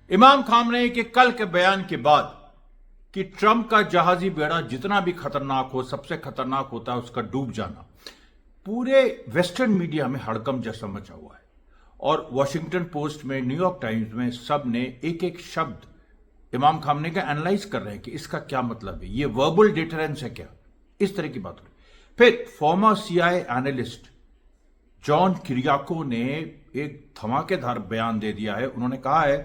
इमाम खामनेई के कल के बयान के बाद कि ट्रंप का जहाजी बेड़ा जितना भी खतरनाक हो, सबसे खतरनाक होता है उसका डूब जाना, पूरे वेस्टर्न मीडिया में हड़कंप जैसा मचा हुआ है। और वॉशिंगटन पोस्ट में, न्यूयॉर्क टाइम्स में सब ने एक एक शब्द इमाम खामनेई का एनालाइज कर रहे हैं कि इसका क्या मतलब है, ये वर्बल डिटरेंस है क्या, इस तरह की बात हो रही। फिर फॉर्मर सीआईए एनालिस्ट जॉन किरियाको ने एक धमाकेदार बयान दे दिया है। उन्होंने कहा है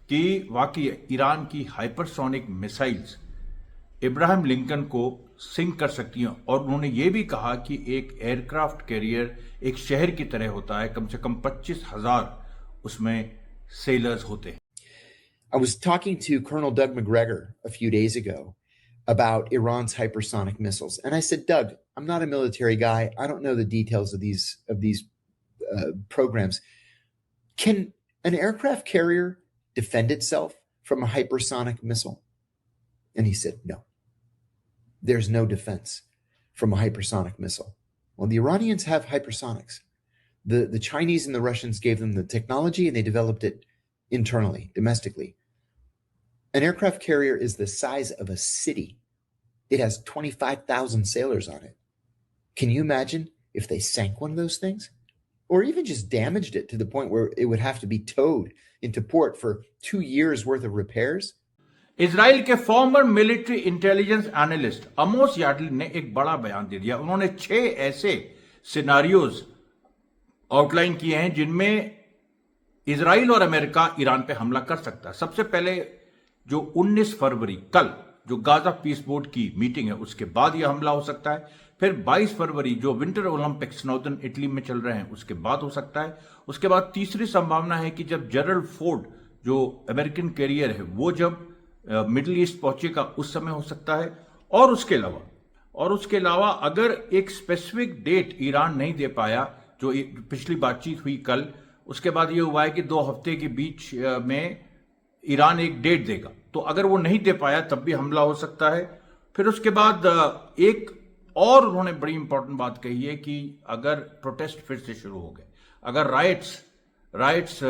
कि वाकई ईरान की हाइपरसोनिक मिसाइल्स इब्राहिम लिंकन को सिंक कर सकती हैं। और उन्होंने ये भी कहा कि एक एयरक्राफ्ट कैरियर एक शहर की तरह होता है, कम से कम 25,000 उसमें सेलर्स होते हैं। I was talking to Colonel Doug McGregor a few days ago about Iran's hypersonic missiles, and I said, Doug, I'm not a military guy. I don't know the details of these programs. Can an aircraft carrier defend itself from a hypersonic missile? And he said, no. There's no defense from a hypersonic missile. Well, the Iranians have hypersonics. The Chinese and the Russians gave them the technology, and they developed it internally, domestically. An aircraft carrier is the size of a city. It has 25,000 sailors on it. Can you imagine if they sank one of those things? Or even just damaged it to the point where it would have to be towed into port for 2 years worth of repairs? Israel के former military intelligence analyst Amos Yadlin ने एक बड़ा बयान दे दिया। उन्होंने 6 ऐसे scenarios outline किए हैं जिनमें इजराइल और अमेरिका ईरान पे हमला कर सकता है। सबसे पहले जो 19 फरवरी कल जो गाजा पीस बोर्ड की मीटिंग है उसके बाद यह हमला हो सकता है। फिर 22 फरवरी जो विंटर ओलंपिक्स नॉर्दर्न इटली में चल रहे हैं उसके बाद हो सकता है। उसके बाद तीसरी संभावना है कि जब जेरल्ड फोर्ड जो अमेरिकन कैरियर है वो जब मिडिल ईस्ट पहुंचेगा उस समय हो सकता है। और उसके अलावा अगर एक स्पेसिफिक डेट ईरान नहीं दे पाया, जो पिछली बातचीत हुई कल, उसके बाद यह हुआ है कि 2 हफ्ते के बीच में ईरान एक डेट देगा, तो अगर वो नहीं दे पाया तब भी हमला हो सकता है। फिर उसके बाद एक और उन्होंने बड़ी इंपॉर्टेंट बात कही है कि अगर प्रोटेस्ट फिर से शुरू हो गए, अगर राइट्स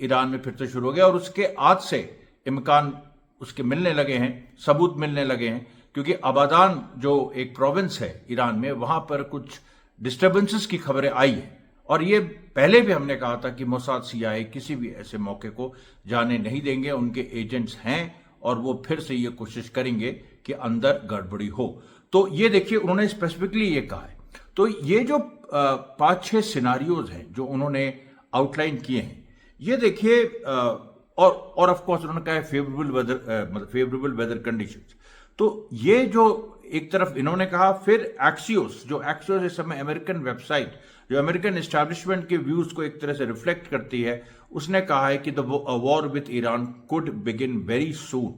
ईरान में फिर से शुरू हो गए और उसके आज से इम्कान उसके मिलने लगे हैं, सबूत मिलने लगे हैं, क्योंकि अबादान जो एक प्रोविंस है ईरान में, वहां पर कुछ डिस्टर्बेंसेस की खबरें आई है। और ये पहले भी हमने कहा था कि मोसाद सीआईए किसी भी ऐसे मौके को जाने नहीं देंगे, उनके एजेंट्स हैं और वो फिर से ये कोशिश करेंगे कि अंदर गड़बड़ी हो। तो ये देखिए उन्होंने स्पेसिफिकली ये कहा है। तो ये जो 5-6 सिनारियोज हैं जो उन्होंने आउटलाइन किए हैं, ये देखिए और ऑफ कोर्स उन्होंने कहा है फेवरेबल वेदर कंडीशंस। तो ये जो एक तरफ इन्होंने कहा, फिर एक्सियोस इस समय अमेरिकन वेबसाइट जो अमेरिकन एस्टैब्लिशमेंट के व्यूज को एक तरह से रिफ्लेक्ट करती है, उसने कहा है कि the war with Iran could begin very soon,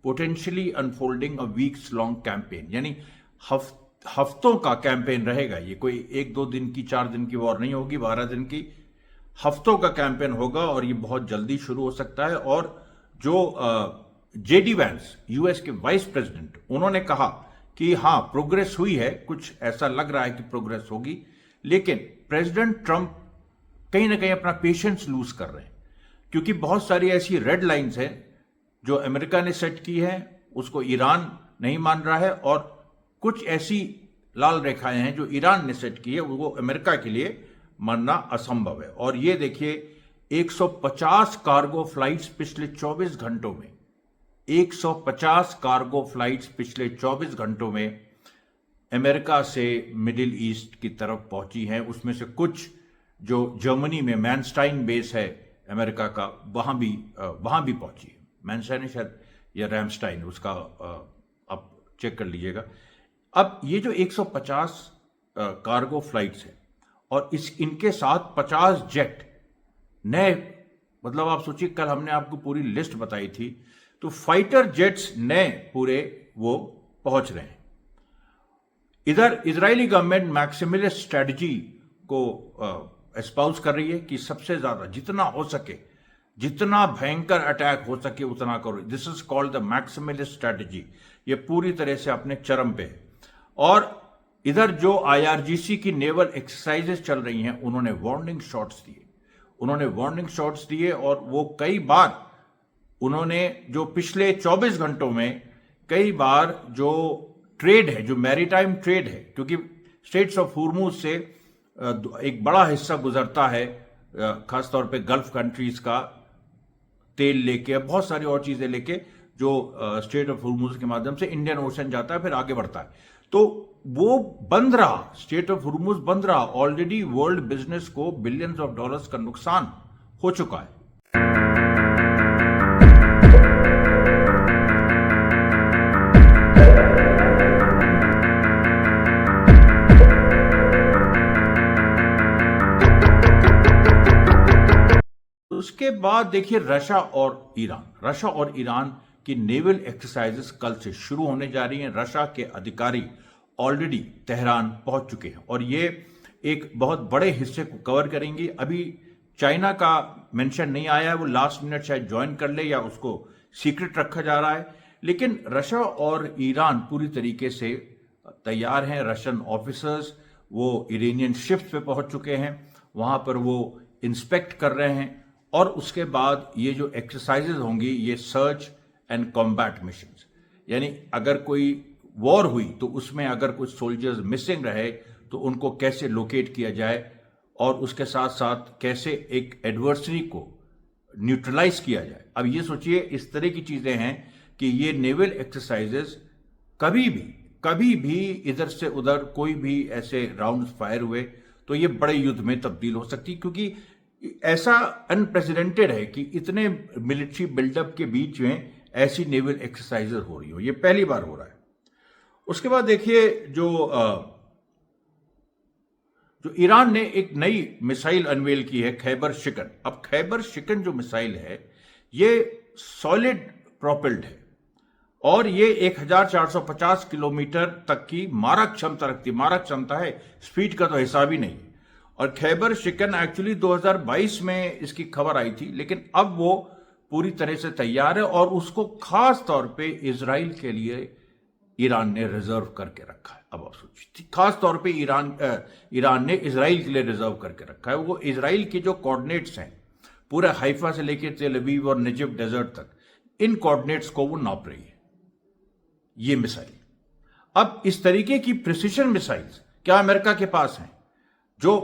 potentially unfolding a weeks long campaign. यानी हफ्तों का कैंपेन रहेगा, ये कोई 1-2 दिन की 4 दिन की वॉर नहीं होगी, 12 दिन की, हफ्तों का कैंपेन होगा और ये बहुत जल्दी शुरू हो सकता है। और जो जेडी वैंस यूएस के वाइस प्रेसिडेंट, उन्होंने कहा कि हाँ प्रोग्रेस हुई है, कुछ ऐसा लग रहा है कि प्रोग्रेस होगी, लेकिन प्रेसिडेंट ट्रंप कहीं ना कहीं अपना पेशेंस लूज कर रहे हैं, क्योंकि बहुत सारी ऐसी रेड लाइंस हैं जो अमेरिका ने सेट की है, उसको ईरान नहीं मान रहा है, और कुछ ऐसी लाल रेखाएं हैं जो ईरान ने सेट की है, वो अमेरिका के लिए मानना असंभव है। और ये देखिए 150 कार्गो फ्लाइट्स पिछले 24 घंटों में, 150 कार्गो फ्लाइट्स पिछले 24 घंटों में अमेरिका से मिडिल ईस्ट की तरफ पहुंची हैं। उसमें से कुछ जो जर्मनी में मैनस्टाइन बेस है अमेरिका का, वहां भी पहुंची है। मैनस्टाइन शायद या रैमस्टाइन, उसका आप चेक कर लीजिएगा। अब ये जो 150 कार्गो फ्लाइट्स है और इनके साथ 50 जेट नए, मतलब आप सोचिए कल हमने आपको पूरी लिस्ट बताई थी, तो फाइटर जेट्स नए पूरे वो पहुंच रहे हैं। इधर इजरायली गवर्नमेंट मैक्सिमलिस्ट स्ट्रेटजी को एस्पाउस कर रही है कि सबसे ज्यादा जितना हो सके, जितना भयंकर अटैक हो सके उतना करो। This is called the maximalist strategy. ये पूरी तरह से अपने चरम पे है। और इधर जो आईआरजीसी की नेवल एक्सरसाइजेस चल रही हैं, उन्होंने वार्निंग शॉट्स दिए और वो कई बार उन्होंने जो पिछले 24 घंटों में कई बार जो ट्रेड है, जो मैरीटाइम ट्रेड है, क्योंकि स्ट्रेट्स ऑफ हुर्मुज से एक बड़ा हिस्सा गुजरता है, खासतौर पे गल्फ कंट्रीज का तेल लेके, बहुत सारी और चीजें लेके, जो स्ट्रेट ऑफ हुर्मुज के माध्यम से इंडियन ओशन जाता है, फिर आगे बढ़ता है। तो वो बंद रहा, स्ट्रेट ऑफ हुर्मुज बंद रहा। ऑलरेडी वर्ल्ड बिजनेस को बिलियंस ऑफ डॉलर्स का नुकसान हो चुका है। उसके बाद देखिए रशिया और ईरान की नेवल एक्सरसाइजेस कल से शुरू होने जा रही हैं। रशिया के अधिकारी ऑलरेडी तेहरान पहुंच चुके हैं और ये एक बहुत बड़े हिस्से को कवर करेंगी। अभी चाइना का मेंशन नहीं आया है, वो लास्ट मिनट शायद ज्वाइन कर ले या उसको सीक्रेट रखा जा रहा है, लेकिन रशिया और ईरान पूरी तरीके से तैयार हैं। रशियन ऑफिसर्स वो इरानियन शिप्स पे पहुंच चुके हैं, वहां पर वो इंस्पेक्ट कर रहे हैं और उसके बाद ये जो एक्सरसाइजेज होंगी ये सर्च एंड कॉम्बैट मिशंस, यानी अगर कोई वॉर हुई तो उसमें अगर कुछ सोल्जर्स मिसिंग रहे तो उनको कैसे लोकेट किया जाए और उसके साथ साथ कैसे एक एडवर्सरी को न्यूट्रलाइज किया जाए। अब ये सोचिए, इस तरह की चीजें हैं कि ये नेवल एक्सरसाइजेस कभी भी इधर से उधर कोई भी ऐसे राउंड्स फायर हुए तो ये बड़े युद्ध में तब्दील हो सकती, क्योंकि ऐसा अनप्रेसिडेंटेड है कि इतने मिलिट्री बिल्डअप के बीच में ऐसी नेवल एक्सरसाइजेस हो रही हो, ये पहली बार हो रहा है। उसके बाद देखिए जो ईरान ने एक नई मिसाइल अनवेल की है, खैबर शिकन। अब खैबर शिकन जो मिसाइल है ये सॉलिड प्रोपेल्ड है और ये 1450 किलोमीटर तक की मारक क्षमता रखती है। मारक क्षमता है, स्पीड का तो हिसाब ही नहीं। और खैबर शिकन एक्चुअली 2022 में इसकी खबर आई थी, लेकिन अब वो पूरी तरह से तैयार है और उसको खास तौर पे इजराइल के लिए ईरान ने रिजर्व करके रखा है। अब आप सोचिए, खास तौर पे ईरान ने इजराइल के लिए रिजर्व करके रखा है। वो इजराइल के जो कोऑर्डिनेट्स हैं पूरे हाइफा से लेकर तेल अवीव और निजफ डेजर्ट तक, इन कोऑर्डिनेट्स को वो नाप रही है ये मिसाइल। अब इस तरीके की प्रिसिशन मिसाइल्स क्या अमेरिका के पास हैं जो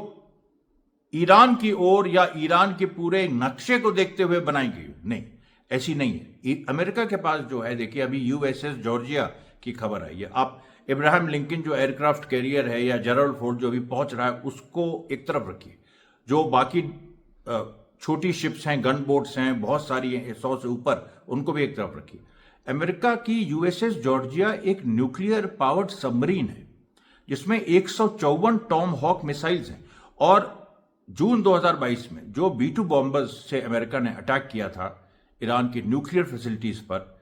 ईरान की ओर या ईरान के पूरे नक्शे को देखते हुए बनाई गई? नहीं, ऐसी नहीं है। अमेरिका के पास जो है, देखिए अभी यूएसएस जॉर्जिया की खबर आई है। आप इब्राहिम लिंकन जो एयरक्राफ्ट कैरियर है या जेरल्ड फोर्ड जो भी पहुंच रहा है उसको एक तरफ रखिए, जो बाकी छोटी शिप्स हैं, गन बोट्स हैं, बहुत सारी हैं 100 से ऊपर, उनको भी एक तरफ रखिए। अमेरिका की यूएसएस जॉर्जिया एक न्यूक्लियर पावर्ड सबमरीन है जिसमें 154 टॉम हॉक मिसाइल्स हैं और जून 2022 में जो B-2 बॉम्बर्स से अमेरिका ने अटैक किया था ईरान की न्यूक्लियर फैसिलिटीज पर,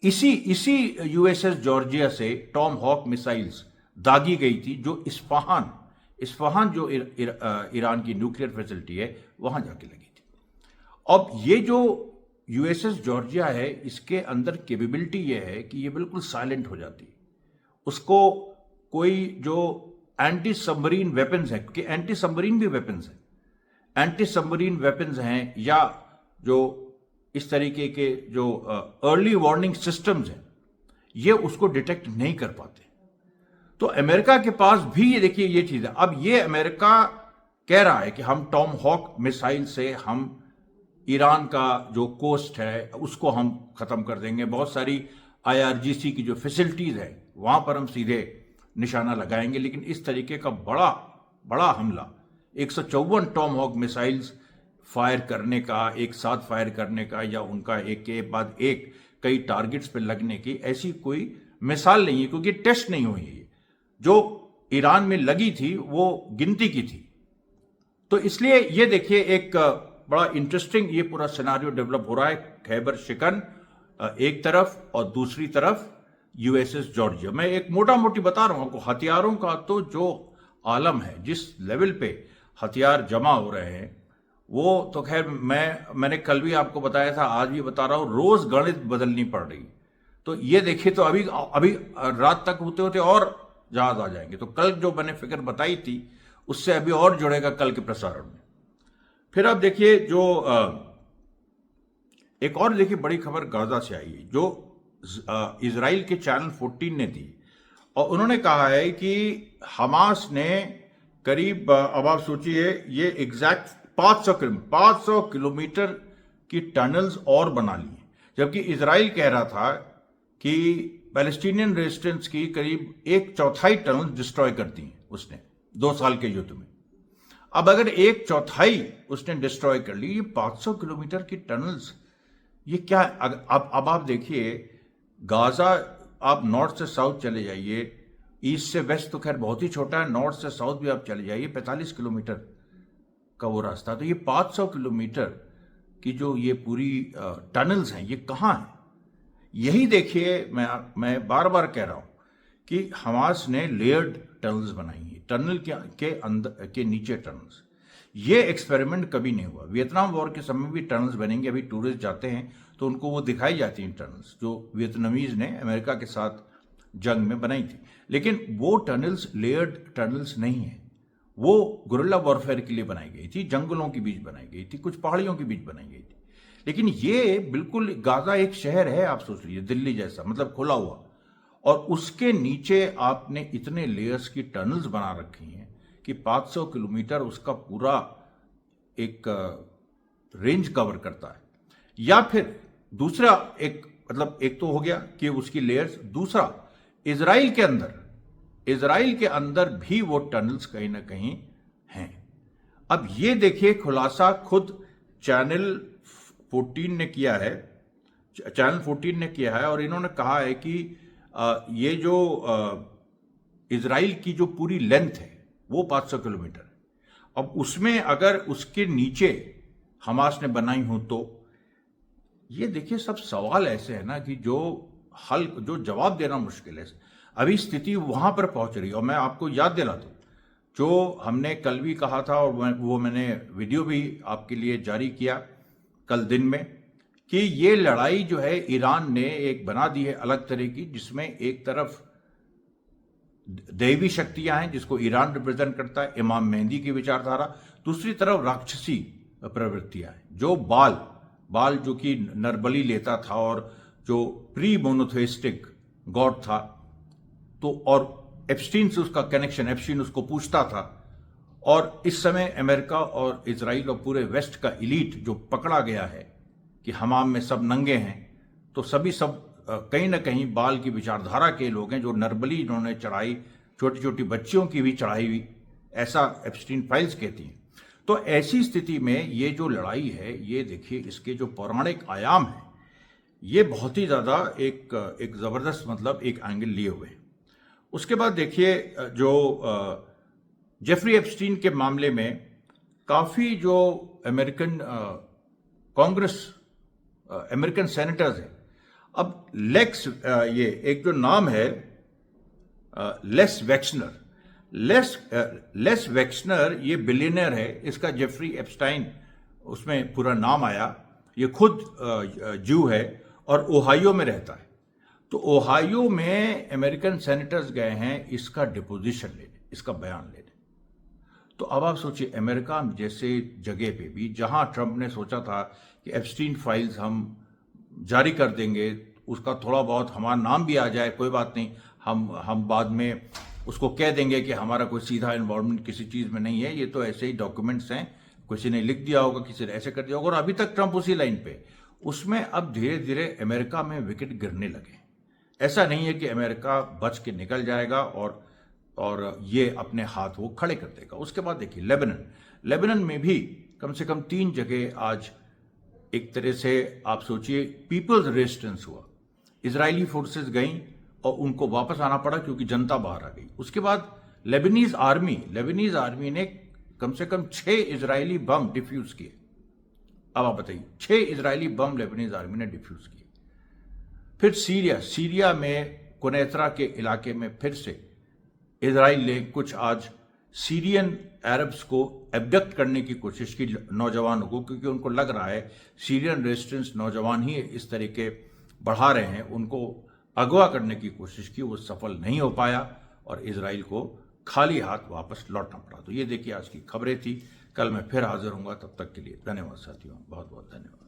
इसी यूएसएस जॉर्जिया से टॉम हॉक मिसाइल्स दागी गई थी जो इस्फहान जो ईरान की न्यूक्लियर फैसिलिटी है वहां जाके लगी थी। अब ये जो यूएसएस जॉर्जिया है इसके अंदर कैपेबिलिटी ये है कि ये बिल्कुल साइलेंट हो जाती है। उसको कोई जो एंटी सबमरीन वेपन्स है, क्योंकि एंटी सबमरीन भी वेपन्स हैं, एंटी सबमरीन वेपन्स हैं या जो इस तरीके के जो अर्ली वार्निंग सिस्टम्स हैं, ये उसको डिटेक्ट नहीं कर पाते। तो अमेरिका के पास भी ये देखिए ये चीज है। अब ये अमेरिका कह रहा है कि हम टॉम हॉक मिसाइल से हम ईरान का जो कोस्ट है उसको हम खत्म कर देंगे, बहुत सारी IRGC की जो फैसिलिटीज है वहां पर हम सीधे निशाना लगाएंगे। लेकिन इस तरीके का बड़ा हमला, 154 टॉम हॉक मिसाइल्स फायर करने का, एक साथ फायर करने का, या उनका एक के बाद एक कई टारगेट्स पे लगने की ऐसी कोई मिसाल नहीं है, क्योंकि टेस्ट नहीं हुई है। जो ईरान में लगी थी वो गिनती की थी। तो इसलिए ये देखिए एक बड़ा इंटरेस्टिंग ये पूरा सिनारियो डेवलप हो रहा है। खैबर शिकन एक तरफ और दूसरी तरफ यूएसएस जॉर्जिया। मैं एक मोटा मोटी बता रहा हूं आपको, हथियारों का तो जो आलम है, जिस लेवल पे हथियार जमा हो रहे हैं वो तो खैर मैंने कल भी आपको बताया था, आज भी बता रहा हूं, रोज गणित बदलनी पड़ रही। तो ये देखिए, तो अभी रात तक होते होते और जहाज आ जाएंगे। तो कल जो मैंने फिक्र बताई थी उससे अभी और जुड़ेगा कल के प्रसारण में। फिर आप देखिए जो एक और देखिए बड़ी खबर गाजा से आई है जो इजराइल के चैनल 14 ने दी, और उन्होंने कहा है कि हमास ने करीब अब आप सोचिए ये एग्जैक्ट 500 किलोमीटर की टनल्स और बना ली, जबकि इजराइल कह रहा था कि पैलेस्टीनियन रेजिस्टेंस की करीब 1/4 टनल डिस्ट्रॉय कर दी उसने 2 साल के युद्ध में। अब अगर 1/4 उसने डिस्ट्रॉय कर ली, ये 500 किलोमीटर की टनल्स, ये क्या? अब आप देखिए गाजा, आप नॉर्थ से साउथ चले जाइए, ईस्ट से वेस्ट तो खैर बहुत ही छोटा है, नॉर्थ से साउथ भी आप चले जाइए 45 किलोमीटर का वो रास्ता। तो ये 500 किलोमीटर की जो ये पूरी टनल्स हैं, ये कहाँ हैं? यही देखिए, मैं बार बार कह रहा हूं कि हमास ने लेयर्ड टनल्स बनाई है, टनल के अंदर के नीचे टनल्स। ये एक्सपेरिमेंट कभी नहीं हुआ। वियतनाम वॉर के समय भी टनल्स बनेंगे, अभी टूरिस्ट जाते हैं तो उनको वो दिखाई जाती हैं टनल्स जो वियतनामीज ने अमेरिका के साथ जंग में बनाई थी, लेकिन वो टनल्स लेयर्ड टनल्स नहीं है। वो गुरिल्ला वॉरफेयर के लिए बनाई गई थी, जंगलों के बीच बनाई गई थी, कुछ पहाड़ियों के बीच बनाई गई थी। लेकिन ये बिल्कुल, गाजा एक शहर है, आप सोच लीजिए दिल्ली जैसा, मतलब खुला हुआ, और उसके नीचे आपने इतने लेयर्स की टनल्स बना रखी हैं कि 500 किलोमीटर उसका पूरा एक रेंज कवर करता है। या फिर दूसरा एक, मतलब एक तो हो गया कि उसकी लेयर्स, दूसरा इजराइल के अंदर भी वो टनल्स कहीं ना कहीं हैं। अब ये देखिए खुलासा खुद चैनल 14 ने किया है, और इन्होंने कहा है कि ये जो इजराइल की जो पूरी लेंथ है वो 500 किलोमीटर है। अब उसमें अगर उसके नीचे हमास ने बनाई हो तो ये देखिए सब सवाल ऐसे है ना कि जो जवाब देना मुश्किल है। अभी स्थिति वहां पर पहुंच रही है। और मैं आपको याद दिला दूं, जो हमने कल भी कहा था और वो मैंने वीडियो भी आपके लिए जारी किया कल दिन में, कि ये लड़ाई जो है ईरान ने एक बना दी है अलग तरह की, जिसमें एक तरफ दैवी शक्तियां हैं जिसको ईरान रिप्रेजेंट करता है, इमाम मेहंदी की विचारधारा, दूसरी तरफ राक्षसी प्रवृत्तियां हैं, जो बाल जो कि नरबली लेता था और जो प्री मोनोथेइस्टिक गॉड था, तो और एप्स्टीन से उसका कनेक्शन, एप्स्टीन उसको पूछता था। और इस समय अमेरिका और इजराइल और पूरे वेस्ट का इलीट जो पकड़ा गया है कि हमाम में सब नंगे हैं, तो सभी सब कहीं ना कहीं बाल की विचारधारा के लोग हैं, जो नरबली इन्होंने चढ़ाई, छोटी छोटी बच्चियों की भी चढ़ाई हुई, ऐसा एप्स्टीन फाइल्स कहती हैं। तो ऐसी स्थिति में ये जो लड़ाई है, ये देखिए इसके जो पौराणिक आयाम है, ये बहुत ही ज्यादा एक जबरदस्त, मतलब एक एंगल लिए हुए हैं। उसके बाद देखिए जो जेफरी एप्स्टीन के मामले में काफी जो अमेरिकन कांग्रेस, अमेरिकन सेनेटर्स हैं, अब ये एक जो नाम है लेस वेक्सनर, ये बिलियनर है, इसका जेफरी एप्स्टाइन उसमें पूरा नाम आया। ये खुद ज्यू है और ओहायो में रहता है। तो ओहायो में अमेरिकन सेनेटर्स गए हैं इसका डिपोजिशन लेने, इसका बयान लेने। तो अब आप सोचिए अमेरिका जैसे जगह पे भी, जहां ट्रंप ने सोचा था कि एप्स्टीन फाइल्स हम जारी कर देंगे, उसका थोड़ा बहुत हमारा नाम भी आ जाए, कोई बात नहीं, हम बाद में उसको कह देंगे कि हमारा कोई सीधा इन्वॉल्वमेंट किसी चीज में नहीं है, ये तो ऐसे ही डॉक्यूमेंट्स हैं, किसी ने लिख दिया होगा, किसी ने ऐसे कर दिया होगा। और अभी तक ट्रंप उसी लाइन पे। उसमें अब धीरे धीरे अमेरिका में विकेट गिरने लगे। ऐसा नहीं है कि अमेरिका बच के निकल जाएगा और ये अपने हाथ वो खड़े कर देगा। उसके बाद देखिए लेबनान में भी कम से कम 3 जगह आज एक तरह से आप सोचिए पीपल्स रेजिस्टेंस हुआ। इजरायली फोर्सेस गई और उनको वापस आना पड़ा क्योंकि जनता बाहर आ गई। उसके बाद लेबनीज आर्मी ने कम से कम 6 इजरायली बम डिफ्यूज किए। अब आप बताइए, 6 इजरायली बम लेबनीज आर्मी ने डिफ्यूज किए। फिर सीरिया में कुनैतरा के इलाके में फिर से इजराइल ने कुछ आज सीरियन अरब्स को एब्डक्ट करने की कोशिश की, नौजवानों को, क्योंकि उनको लग रहा है सीरियन रेजिस्टेंस नौजवान ही इस तरीके बढ़ा रहे हैं, उनको अगवा करने की कोशिश की, वो सफल नहीं हो पाया और इजराइल को खाली हाथ वापस लौटना पड़ा। तो ये देखिए आज की खबरें थी। कल मैं फिर हाजिर हूंगा, तब तक के लिए धन्यवाद साथियों, बहुत बहुत धन्यवाद।